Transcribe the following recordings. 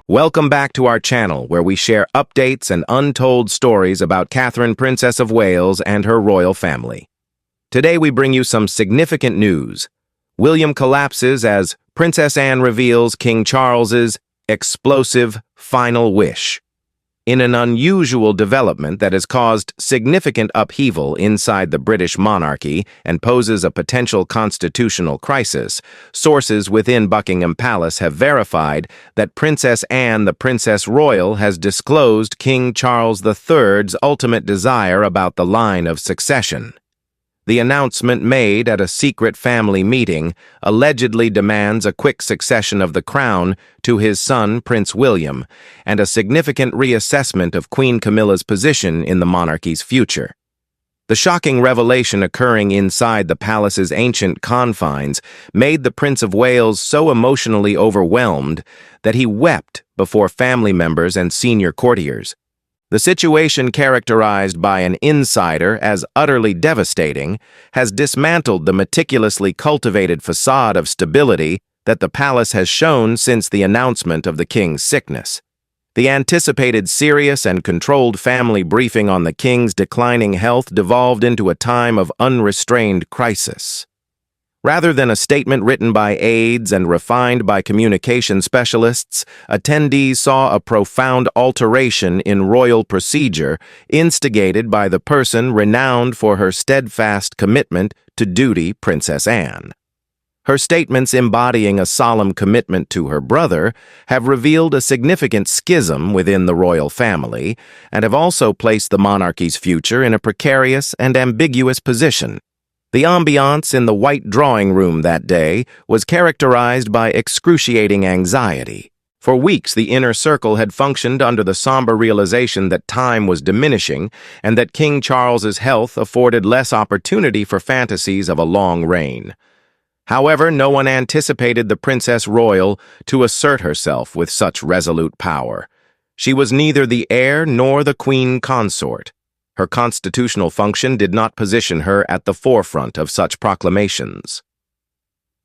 Welcome back to our channel where we share updates and untold stories about Catherine, Princess of Wales and her royal family. Today we bring you some significant news. William collapses as Princess Anne reveals King Charles's explosive final wish. In an unusual development that has caused significant upheaval inside the British monarchy and poses a potential constitutional crisis, sources within Buckingham Palace have verified that Princess Anne, the Princess Royal, has disclosed King Charles III's ultimate desire about the line of succession. The announcement made at a secret family meeting allegedly demands a quick succession of the crown to his son, Prince William, and a significant reassessment of Queen Camilla's position in the monarchy's future. The shocking revelation occurring inside the palace's ancient confines made the Prince of Wales so emotionally overwhelmed that he wept before family members and senior courtiers. The situation, characterized by an insider as utterly devastating, has dismantled the meticulously cultivated facade of stability that the palace has shown since the announcement of the king's sickness. The anticipated serious and controlled family briefing on the king's declining health devolved into a time of unrestrained crisis. Rather than a statement written by aides and refined by communication specialists, attendees saw a profound alteration in royal procedure instigated by the person renowned for her steadfast commitment to duty, Princess Anne. Her statements embodying a solemn commitment to her brother have revealed a significant schism within the royal family and have also placed the monarchy's future in a precarious and ambiguous position. The ambiance in the white drawing room that day was characterized by excruciating anxiety. For weeks, the inner circle had functioned under the somber realization that time was diminishing and that King Charles's health afforded less opportunity for fantasies of a long reign. However, no one anticipated the Princess Royal to assert herself with such resolute power. She was neither the heir nor the queen consort. Her constitutional function did not position her at the forefront of such proclamations.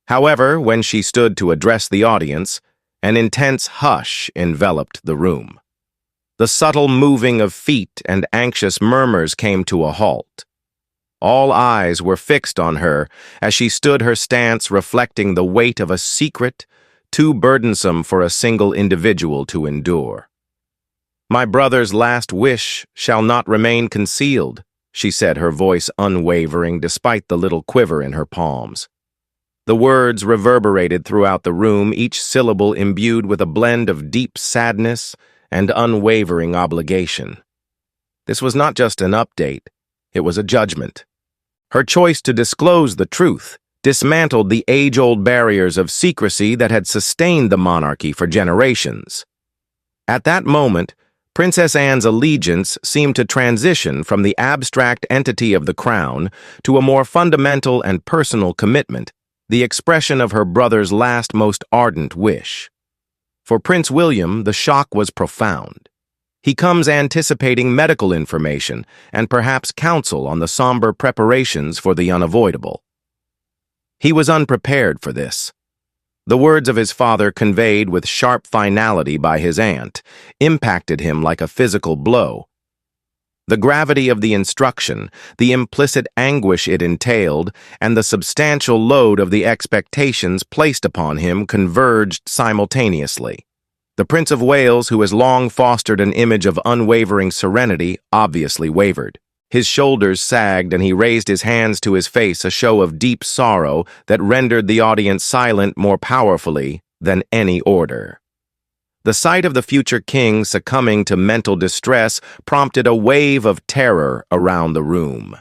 However, when she stood to address the audience, an intense hush enveloped the room. The subtle moving of feet and anxious murmurs came to a halt. All eyes were fixed on her as she stood her stance, reflecting the weight of a secret too burdensome for a single individual to endure. "My brother's last wish shall not remain concealed," she said, her voice unwavering despite the little quiver in her palms. The words reverberated throughout the room, each syllable imbued with a blend of deep sadness and unwavering obligation. This was not just an update, it was a judgment. Her choice to disclose the truth dismantled the age-old barriers of secrecy that had sustained the monarchy for generations. At that moment, Princess Anne's allegiance seemed to transition from the abstract entity of the crown to a more fundamental and personal commitment, the expression of her brother's last most ardent wish. For Prince William, the shock was profound. He comes anticipating medical information and perhaps counsel on the somber preparations for the unavoidable. He was unprepared for this. The words of his father, conveyed with sharp finality by his aunt, impacted him like a physical blow. The gravity of the instruction, the implicit anguish it entailed, and the substantial load of the expectations placed upon him converged simultaneously. The Prince of Wales, who has long fostered an image of unwavering serenity, obviously wavered. His shoulders sagged and he raised his hands to his face, a show of deep sorrow that rendered the audience silent more powerfully than any order. The sight of the future king succumbing to mental distress prompted a wave of terror around the room.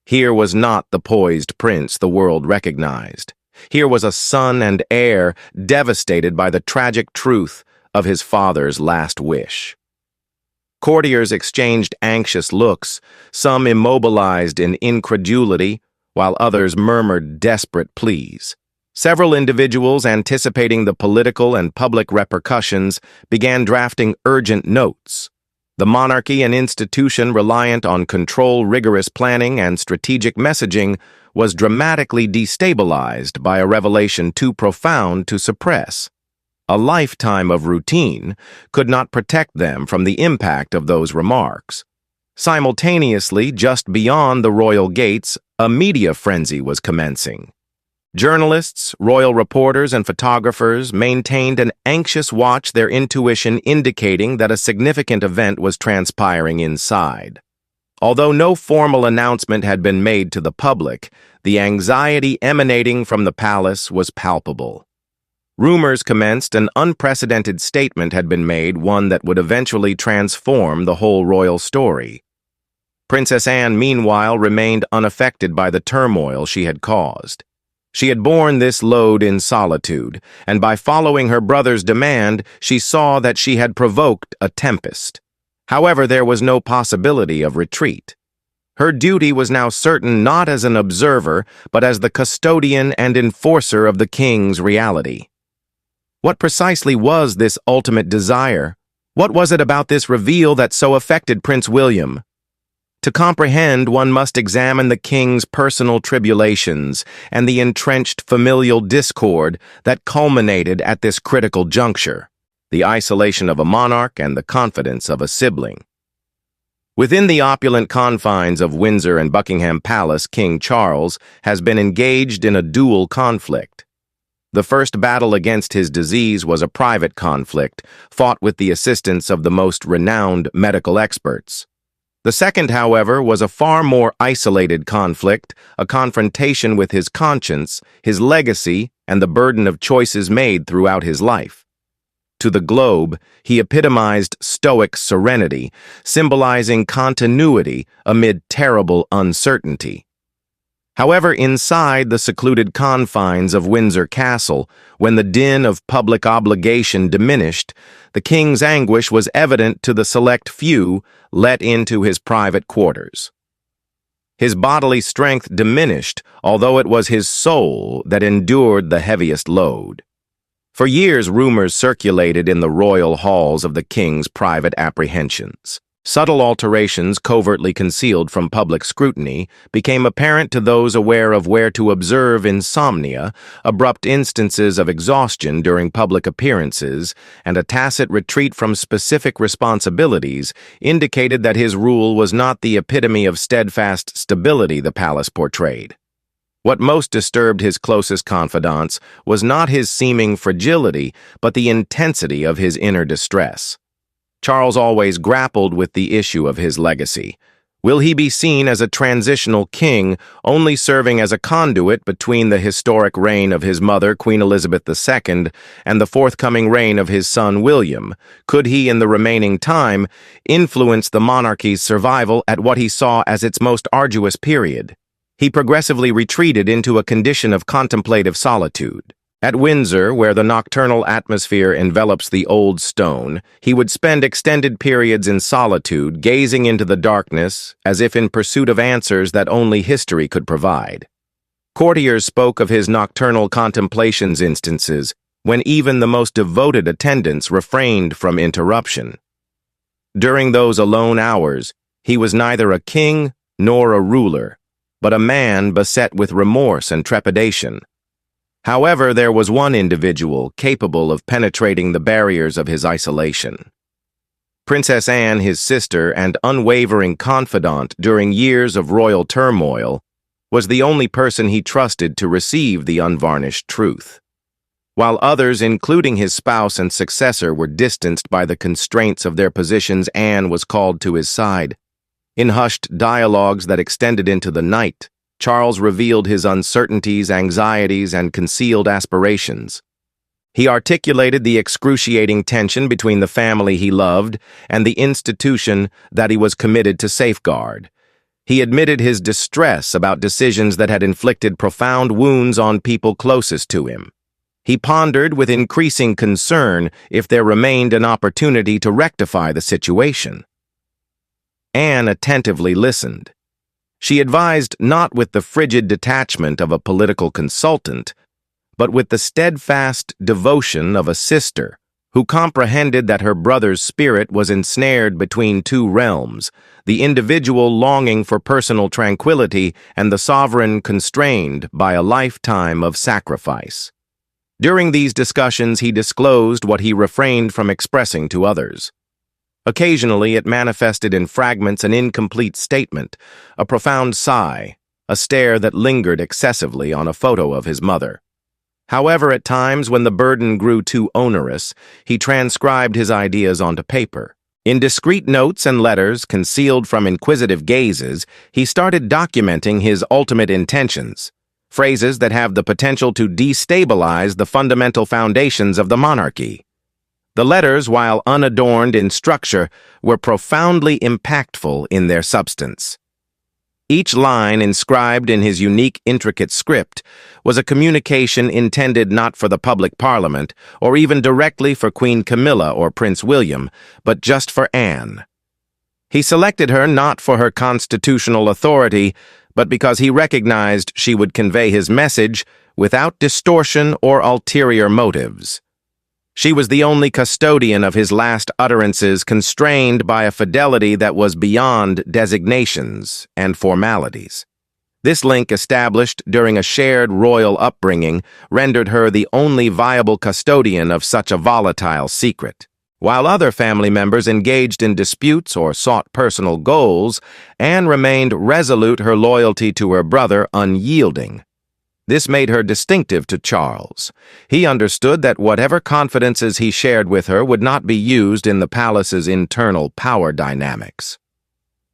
Here was not the poised prince the world recognized. Here was a son and heir devastated by the tragic truth of his father's last wish. Courtiers exchanged anxious looks, some immobilized in incredulity, while others murmured desperate pleas. Several individuals, anticipating the political and public repercussions, began drafting urgent notes. The monarchy, an institution reliant on control, rigorous planning, and strategic messaging, was dramatically destabilized by a revelation too profound to suppress. A lifetime of routine could not protect them from the impact of those remarks. Simultaneously, just beyond the royal gates, a media frenzy was commencing. Journalists, royal reporters, and photographers maintained an anxious watch, their intuition indicating that a significant event was transpiring inside. Although no formal announcement had been made to the public, the anxiety emanating from the palace was palpable. Rumors commenced, an unprecedented statement had been made, one that would eventually transform the whole royal story. Princess Anne, meanwhile, remained unaffected by the turmoil she had caused. She had borne this load in solitude, and by following her brother's demand, she saw that she had provoked a tempest. However, there was no possibility of retreat. Her duty was now certain, not as an observer, but as the custodian and enforcer of the king's reality. What precisely was this ultimate desire? What was it about this reveal that so affected Prince William? To comprehend, one must examine the king's personal tribulations and the entrenched familial discord that culminated at this critical juncture, the isolation of a monarch and the confidence of a sibling. Within the opulent confines of Windsor and Buckingham Palace, King Charles has been engaged in a dual conflict. The first battle against his disease was a private conflict, fought with the assistance of the most renowned medical experts. The second, however, was a far more isolated conflict, a confrontation with his conscience, his legacy, and the burden of choices made throughout his life. To the globe, he epitomized stoic serenity, symbolizing continuity amid terrible uncertainty. However, inside the secluded confines of Windsor Castle, when the din of public obligation diminished, the king's anguish was evident to the select few let into his private quarters. His bodily strength diminished, although it was his soul that endured the heaviest load. For years, rumors circulated in the royal halls of the king's private apprehensions. Subtle alterations, covertly concealed from public scrutiny, became apparent to those aware of where to observe insomnia, abrupt instances of exhaustion during public appearances, and a tacit retreat from specific responsibilities indicated that his rule was not the epitome of steadfast stability the palace portrayed. What most disturbed his closest confidants was not his seeming fragility, but the intensity of his inner distress. Charles always grappled with the issue of his legacy. Will he be seen as a transitional king, only serving as a conduit between the historic reign of his mother, Queen Elizabeth II, and the forthcoming reign of his son, William? Could he, in the remaining time, influence the monarchy's survival at what he saw as its most arduous period? He progressively retreated into a condition of contemplative solitude. At Windsor, where the nocturnal atmosphere envelops the old stone, he would spend extended periods in solitude, gazing into the darkness, as if in pursuit of answers that only history could provide. Courtiers spoke of his nocturnal contemplations, instances when even the most devoted attendants refrained from interruption. During those alone hours, he was neither a king nor a ruler, but a man beset with remorse and trepidation. However, there was one individual capable of penetrating the barriers of his isolation. Princess Anne, his sister and unwavering confidant during years of royal turmoil, was the only person he trusted to receive the unvarnished truth. While others, including his spouse and successor, were distanced by the constraints of their positions, Anne was called to his side. In hushed dialogues that extended into the night, Charles revealed his uncertainties, anxieties, and concealed aspirations. He articulated the excruciating tension between the family he loved and the institution that he was committed to safeguard. He admitted his distress about decisions that had inflicted profound wounds on people closest to him. He pondered with increasing concern if there remained an opportunity to rectify the situation. Anne attentively listened. She advised not with the frigid detachment of a political consultant, but with the steadfast devotion of a sister who comprehended that her brother's spirit was ensnared between two realms, the individual longing for personal tranquility and the sovereign constrained by a lifetime of sacrifice. During these discussions, he disclosed what he refrained from expressing to others. Occasionally, it manifested in fragments an incomplete statement, a profound sigh, a stare that lingered excessively on a photo of his mother. However, at times when the burden grew too onerous, he transcribed his ideas onto paper. In discreet notes and letters concealed from inquisitive gazes, he started documenting his ultimate intentions, phrases that have the potential to destabilize the fundamental foundations of the monarchy. The letters, while unadorned in structure, were profoundly impactful in their substance. Each line inscribed in his unique, intricate script was a communication intended not for the public parliament, or even directly for Queen Camilla or Prince William, but just for Anne. He selected her not for her constitutional authority, but because he recognized she would convey his message without distortion or ulterior motives. She was the only custodian of his last utterances, constrained by a fidelity that was beyond designations and formalities. This link, established during a shared royal upbringing, rendered her the only viable custodian of such a volatile secret. While other family members engaged in disputes or sought personal goals, Anne remained resolute, her loyalty to her brother unyielding. This made her distinctive to Charles. He understood that whatever confidences he shared with her would not be used in the palace's internal power dynamics.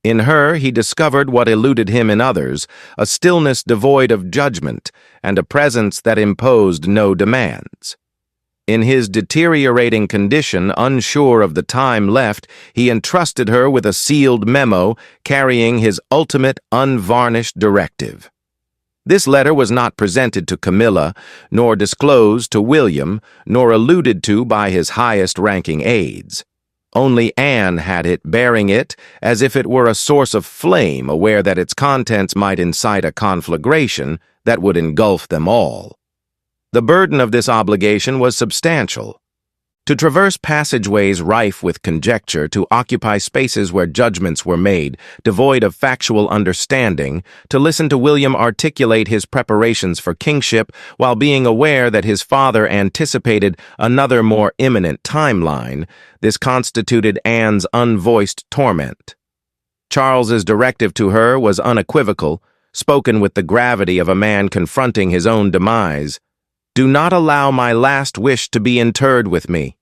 In her, he discovered what eluded him in others, a stillness devoid of judgment and a presence that imposed no demands. In his deteriorating condition, unsure of the time left, he entrusted her with a sealed memo carrying his ultimate, unvarnished directive. This letter was not presented to Camilla, nor disclosed to William, nor alluded to by his highest-ranking aides. Only Anne had it, bearing it as if it were a source of flame, aware that its contents might incite a conflagration that would engulf them all. The burden of this obligation was substantial. To traverse passageways rife with conjecture, to occupy spaces where judgments were made, devoid of factual understanding, to listen to William articulate his preparations for kingship while being aware that his father anticipated another more imminent timeline, this constituted Anne's unvoiced torment. Charles's directive to her was unequivocal, spoken with the gravity of a man confronting his own demise. "Do not allow my last wish to be interred with me.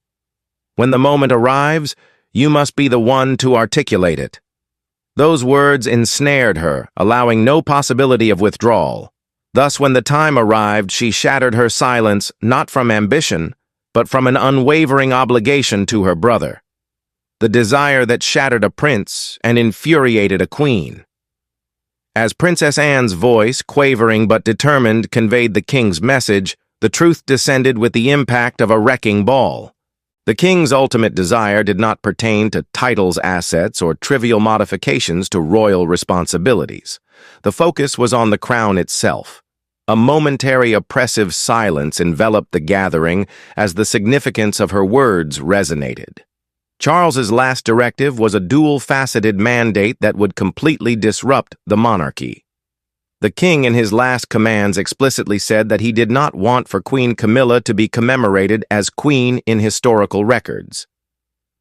When the moment arrives, you must be the one to articulate it." Those words ensnared her, allowing no possibility of withdrawal. Thus, when the time arrived, she shattered her silence not from ambition, but from an unwavering obligation to her brother. The desire that shattered a prince and infuriated a queen. As Princess Anne's voice, quavering but determined, conveyed the king's message, the truth descended with the impact of a wrecking ball. The king's ultimate desire did not pertain to titles, assets, or trivial modifications to royal responsibilities. The focus was on the crown itself. A momentary oppressive silence enveloped the gathering as the significance of her words resonated. Charles's last directive was a dual-faceted mandate that would completely disrupt the monarchy. The king in his last commands explicitly said that he did not want for Queen Camilla to be commemorated as queen in historical records.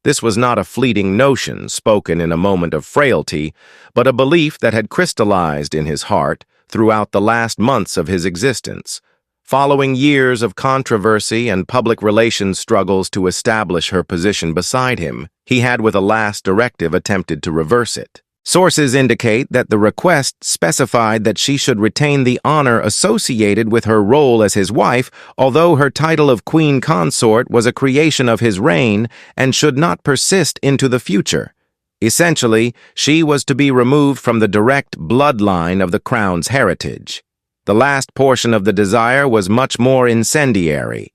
This was not a fleeting notion spoken in a moment of frailty, but a belief that had crystallized in his heart throughout the last months of his existence, following years of controversy and public relations struggles to establish her position beside him. He had with a last directive attempted to reverse it. Sources indicate that the request specified that she should retain the honor associated with her role as his wife, although her title of queen consort was a creation of his reign and should not persist into the future. Essentially, she was to be removed from the direct bloodline of the crown's heritage. The last portion of the desire was much more incendiary.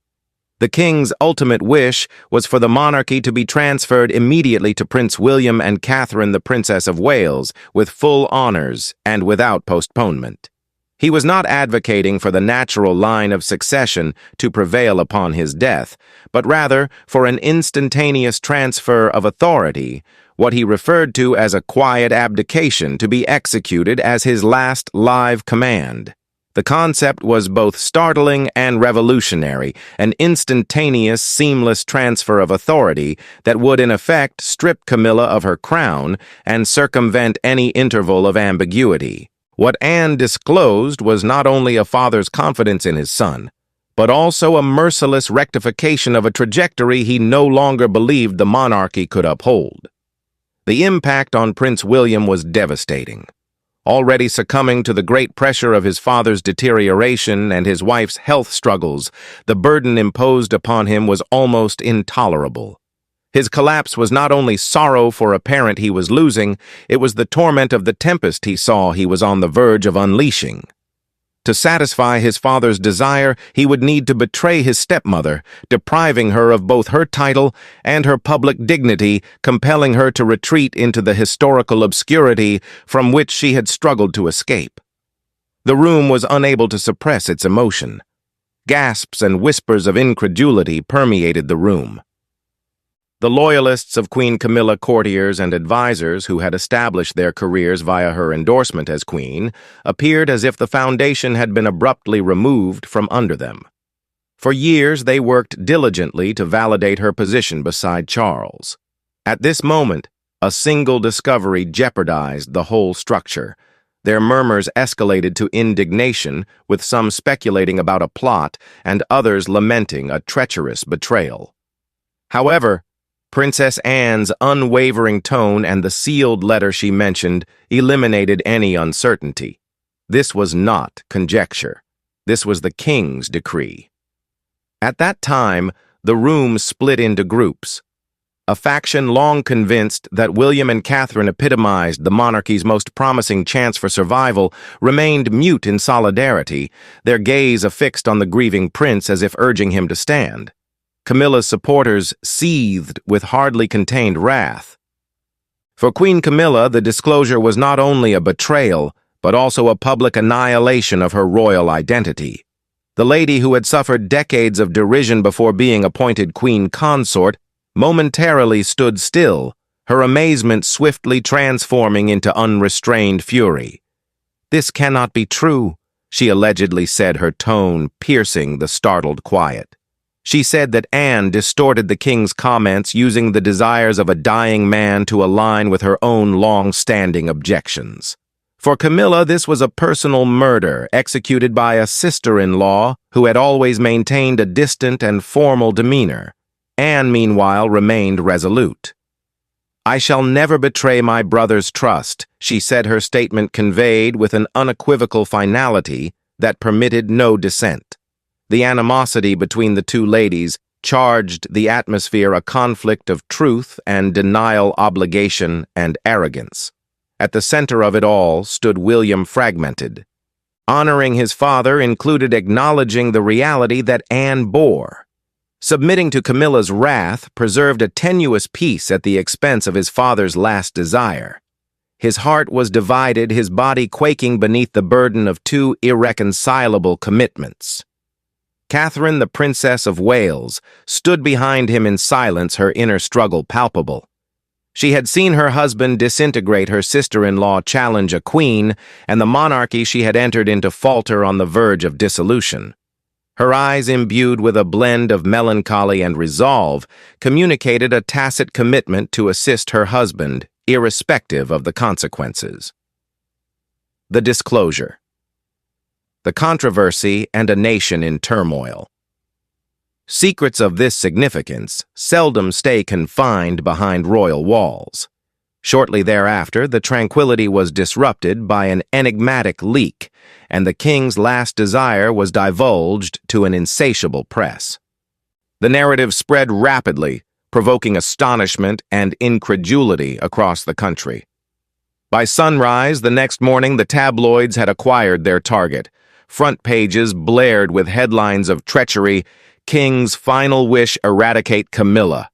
The king's ultimate wish was for the monarchy to be transferred immediately to Prince William and Catherine, the Princess of Wales, with full honors and without postponement. He was not advocating for the natural line of succession to prevail upon his death, but rather for an instantaneous transfer of authority, what he referred to as a quiet abdication to be executed as his last live command. The concept was both startling and revolutionary, an instantaneous, seamless transfer of authority that would in effect strip Camilla of her crown and circumvent any interval of ambiguity. What Anne disclosed was not only a father's confidence in his son, but also a merciless rectification of a trajectory he no longer believed the monarchy could uphold. The impact on Prince William was devastating. Already succumbing to the great pressure of his father's deterioration and his wife's health struggles, the burden imposed upon him was almost intolerable. His collapse was not only sorrow for a parent he was losing, it was the torment of the tempest he saw he was on the verge of unleashing. To satisfy his father's desire, he would need to betray his stepmother, depriving her of both her title and her public dignity, compelling her to retreat into the historical obscurity from which she had struggled to escape. The room was unable to suppress its emotion. Gasps and whispers of incredulity permeated the room. The loyalists of Queen Camilla, courtiers and advisors who had established their careers via her endorsement as queen, appeared as if the foundation had been abruptly removed from under them. For years, they worked diligently to validate her position beside Charles. At this moment, a single discovery jeopardized the whole structure. Their murmurs escalated to indignation, with some speculating about a plot and others lamenting a treacherous betrayal. However, Princess Anne's unwavering tone and the sealed letter she mentioned eliminated any uncertainty. This was not conjecture. This was the king's decree. At that time, the room split into groups. A faction long convinced that William and Catherine epitomized the monarchy's most promising chance for survival remained mute in solidarity, their gaze affixed on the grieving prince as if urging him to stand. Camilla's supporters seethed with hardly contained wrath. For Queen Camilla, the disclosure was not only a betrayal, but also a public annihilation of her royal identity. The lady who had suffered decades of derision before being appointed queen consort momentarily stood still, her amazement swiftly transforming into unrestrained fury. "This cannot be true," she allegedly said, her tone piercing the startled quiet. She said that Anne distorted the king's comments using the desires of a dying man to align with her own long-standing objections. For Camilla, this was a personal murder executed by a sister-in-law who had always maintained a distant and formal demeanor. Anne, meanwhile, remained resolute. "I shall never betray my brother's trust," she said, her statement conveyed with an unequivocal finality that permitted no dissent. The animosity between the two ladies charged the atmosphere, a conflict of truth and denial, obligation and arrogance. At the center of it all stood William, fragmented. Honoring his father included acknowledging the reality that Anne bore. Submitting to Camilla's wrath preserved a tenuous peace at the expense of his father's last desire. His heart was divided, his body quaking beneath the burden of two irreconcilable commitments. Catherine, the Princess of Wales, stood behind him in silence, her inner struggle palpable. She had seen her husband disintegrate, her sister-in-law challenge a queen, and the monarchy she had entered into falter on the verge of dissolution. Her eyes, imbued with a blend of melancholy and resolve, communicated a tacit commitment to assist her husband, irrespective of the consequences. The disclosure. The controversy and a nation in turmoil. Secrets of this significance seldom stay confined behind royal walls. Shortly thereafter, the tranquility was disrupted by an enigmatic leak, and the king's last desire was divulged to an insatiable press. The narrative spread rapidly, provoking astonishment and incredulity across the country. By sunrise the next morning, the tabloids had acquired their target. Front pages blared with headlines of treachery. "King's final wish eradicate Camilla,"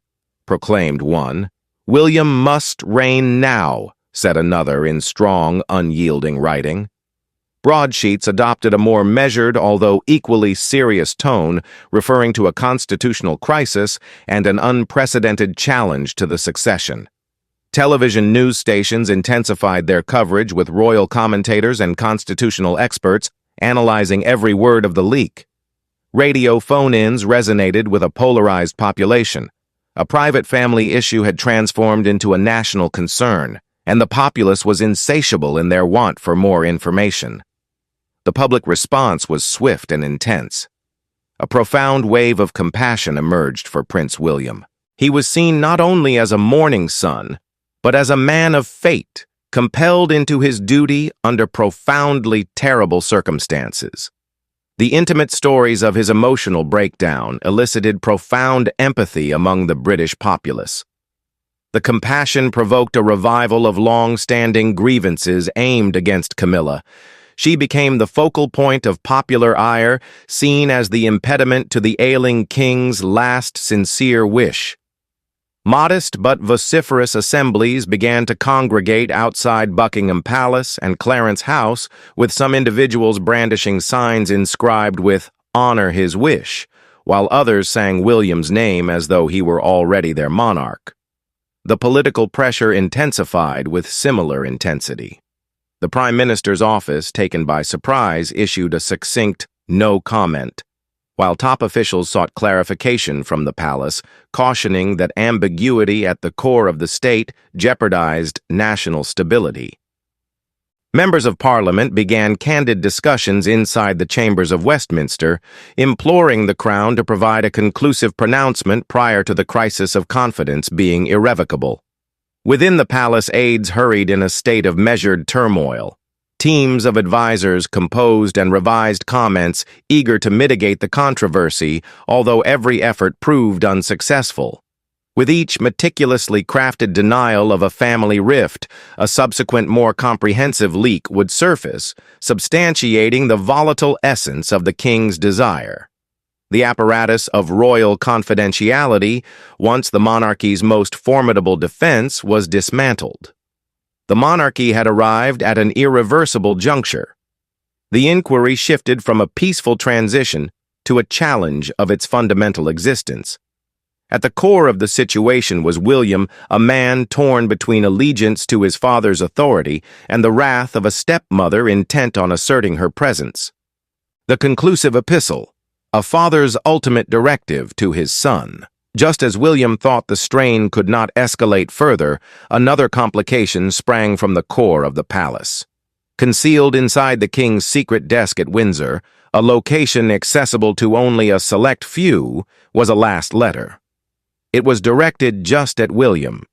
proclaimed one. "William must reign now," said another in strong, unyielding writing. Broadsheets adopted a more measured, although equally serious tone, referring to a constitutional crisis and an unprecedented challenge to the succession. Television news stations intensified their coverage with royal commentators and constitutional experts, analyzing every word of the leak. Radio phone-ins resonated with a polarized population. A private family issue had transformed into a national concern, and the populace was insatiable in their want for more information. The public response was swift and intense. A profound wave of compassion emerged for Prince William. He was seen not only as a mourning son, but as a man of fate, compelled into his duty under profoundly terrible circumstances. The intimate stories of his emotional breakdown elicited profound empathy among the British populace. The compassion provoked a revival of long-standing grievances aimed against Camilla. She became the focal point of popular ire, seen as the impediment to the ailing king's last sincere wish. Modest but vociferous assemblies began to congregate outside Buckingham Palace and Clarence House, with some individuals brandishing signs inscribed with "Honor his wish," while others sang William's name as though he were already their monarch. The political pressure intensified with similar intensity. The Prime Minister's office, taken by surprise, issued a succinct "no comment," while top officials sought clarification from the palace, cautioning that ambiguity at the core of the state jeopardized national stability. Members of Parliament began candid discussions inside the chambers of Westminster, imploring the Crown to provide a conclusive pronouncement prior to the crisis of confidence being irrevocable. Within the palace, aides hurried in a state of measured turmoil. Teams of advisors composed and revised comments, eager to mitigate the controversy, although every effort proved unsuccessful. With each meticulously crafted denial of a family rift, a subsequent more comprehensive leak would surface, substantiating the volatile essence of the king's desire. The apparatus of royal confidentiality, once the monarchy's most formidable defense, was dismantled. The monarchy had arrived at an irreversible juncture. The inquiry shifted from a peaceful transition to a challenge of its fundamental existence. At the core of the situation was William, a man torn between allegiance to his father's authority and the wrath of a stepmother intent on asserting her presence. The conclusive epistle, a father's ultimate directive to his son. Just as William thought the strain could not escalate further, another complication sprang from the core of the palace. Concealed inside the king's secret desk at Windsor, a location accessible to only a select few, was a last letter. It was directed just at William.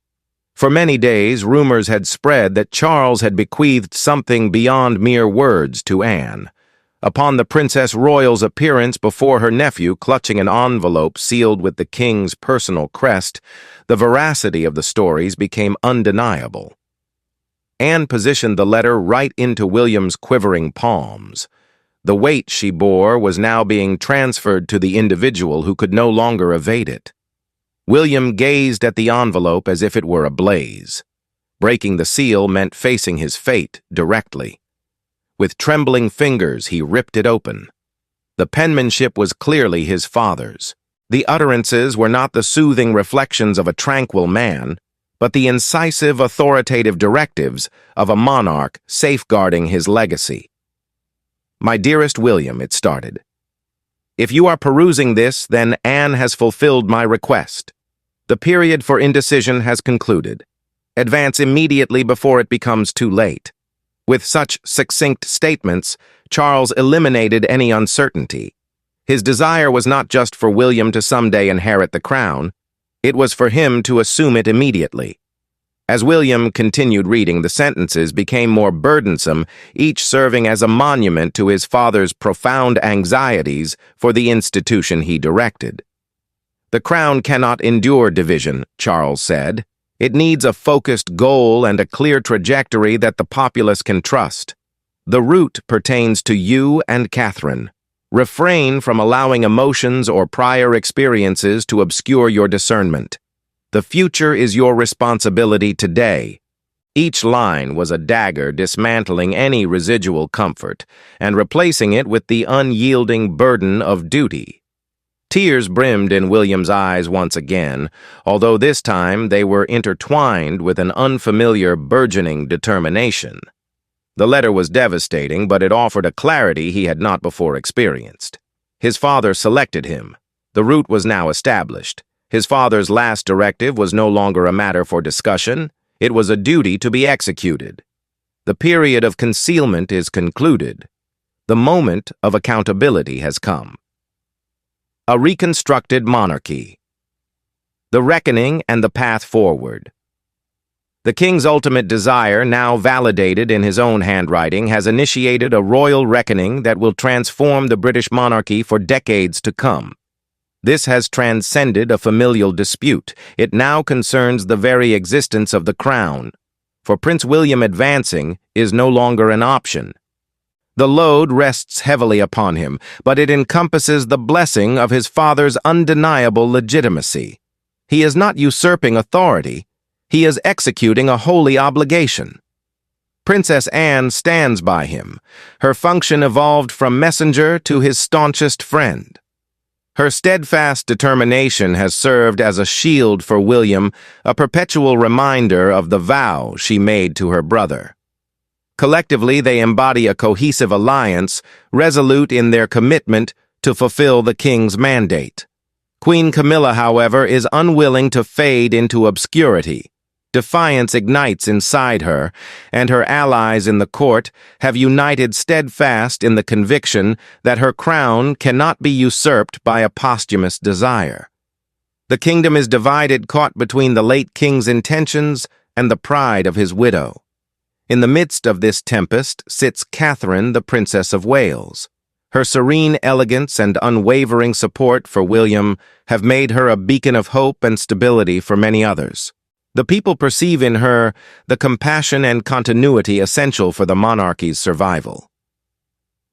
For many days, rumors had spread that Charles had bequeathed something beyond mere words to Anne. Upon the Princess Royal's appearance before her nephew clutching an envelope sealed with the king's personal crest, the veracity of the stories became undeniable. Anne positioned the letter right into William's quivering palms. The weight she bore was now being transferred to the individual who could no longer evade it. William gazed at the envelope as if it were ablaze. Breaking the seal meant facing his fate directly. With trembling fingers, he ripped it open. The penmanship was clearly his father's. The utterances were not the soothing reflections of a tranquil man, but the incisive, authoritative directives of a monarch safeguarding his legacy. "My dearest William," it started. "If you are perusing this, then Anne has fulfilled my request. The period for indecision has concluded. Advance immediately before it becomes too late." With such succinct statements, Charles eliminated any uncertainty. His desire was not just for William to someday inherit the crown, it was for him to assume it immediately. As William continued reading, the sentences became more burdensome, each serving as a monument to his father's profound anxieties for the institution he directed. "The crown cannot endure division," Charles said. "It needs a focused goal and a clear trajectory that the populace can trust. The route pertains to you and Catherine. Refrain from allowing emotions or prior experiences to obscure your discernment. The future is your responsibility today." Each line was a dagger dismantling any residual comfort and replacing it with the unyielding burden of duty. Tears brimmed in William's eyes once again, although this time they were intertwined with an unfamiliar, burgeoning determination. The letter was devastating, but it offered a clarity he had not before experienced. His father selected him. The route was now established. His father's last directive was no longer a matter for discussion. It was a duty to be executed. The period of concealment is concluded. The moment of accountability has come. A reconstructed monarchy. The reckoning and the path forward. The king's ultimate desire, now validated in his own handwriting, has initiated a royal reckoning that will transform the British monarchy for decades to come. This has transcended a familial dispute. It now concerns the very existence of the crown. For Prince William, advancing is no longer an option. The load rests heavily upon him, but it encompasses the blessing of his father's undeniable legitimacy. He is not usurping authority. He is executing a holy obligation. Princess Anne stands by him. Her function evolved from messenger to his staunchest friend. Her steadfast determination has served as a shield for William, a perpetual reminder of the vow she made to her brother. Collectively, they embody a cohesive alliance, resolute in their commitment to fulfill the king's mandate. Queen Camilla, however, is unwilling to fade into obscurity. Defiance ignites inside her, and her allies in the court have united steadfast in the conviction that her crown cannot be usurped by a posthumous desire. The kingdom is divided, caught between the late king's intentions and the pride of his widow. In the midst of this tempest sits Catherine, the Princess of Wales. Her serene elegance and unwavering support for William have made her a beacon of hope and stability for many others. The people perceive in her the compassion and continuity essential for the monarchy's survival.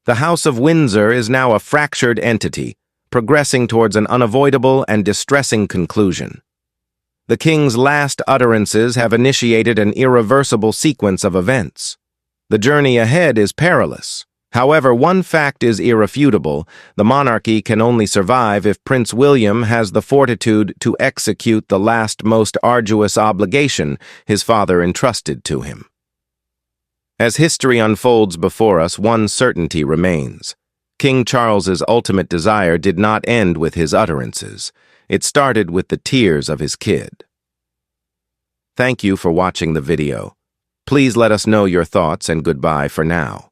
The House of Windsor is now a fractured entity, progressing towards an unavoidable and distressing conclusion. The king's last utterances have initiated an irreversible sequence of events. The journey ahead is perilous. However, one fact is irrefutable: the monarchy can only survive if Prince William has the fortitude to execute the last, most arduous obligation his father entrusted to him. As history unfolds before us, one certainty remains. King Charles's ultimate desire did not end with his utterances. It started with the tears of his kid. Thank you for watching the video. Please let us know your thoughts, and goodbye for now.